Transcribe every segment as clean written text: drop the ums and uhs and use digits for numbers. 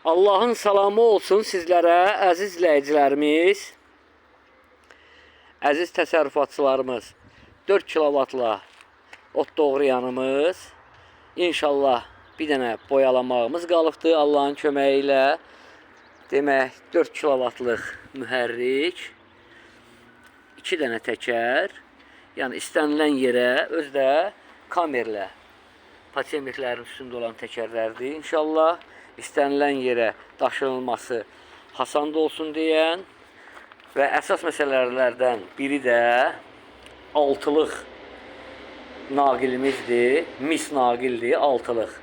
Allah'ın salamı olsun sizlərə, əziz izləyicilərimiz, əziz təsərrüfatçılarımız. 4 kilovatla ot doğrayanımız. İnşallah bir dənə boyalamağımız qalıbdı Allah'ın köməyi ilə. Demək 4 kilovatlıq mühərrik, 2 dənə təkər, yəni istənilən yerə özdə kamerlə patientliklərin üstündə olan təkərlərdir. İnşallah istənilən yerə daşınılması hasanda olsun deyən və əsas məsələlərdən biri də altılıq naqilimizdir, mis naqildir, altılıq.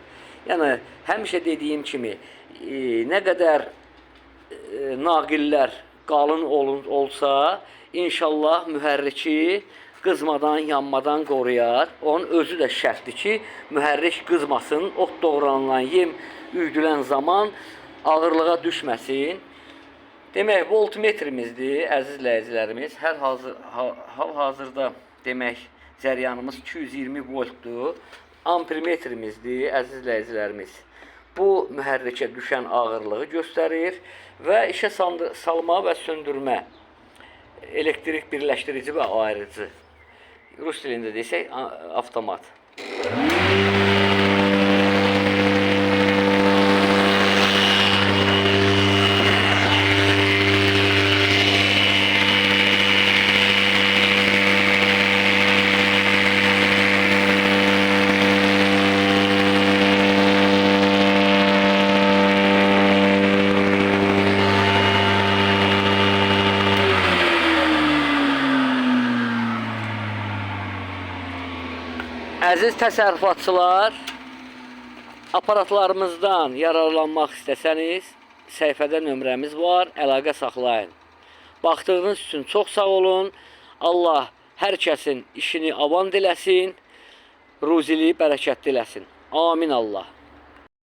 Yəni həmişə dediyim kimi nə qədər naqillər qalın olsa, inşallah mühərriki qızmadan, yanmadan qoruyar. Onun özü də şərtdir ki, mühərrik qızmasın, ot doğranılan yem üydülən zaman ağırlığa düşməsin. Demək, voltmetrimizdir, əziz izləyicilərimiz. Hal-hazırda demək, cəryanımız 220 voltdur. Ampermetrimizdir, əziz izləyicilərimiz. Bu, mühərrikə düşən ağırlığı göstərir və işə salma və söndürmə, elektrik birləşdirici və ayırıcı. Rus dilində desək, avtomat. Əziz təsərrüfatçılar, aparatlarımızdan yararlanmaq istəsəniz, səhifədə nömrəmiz var, əlaqə saxlayın. Baxdığınız üçün çox sağ olun. Allah hər kəsin işini avan diləsin, ruzili bərəkət diləsin. Amin Allah.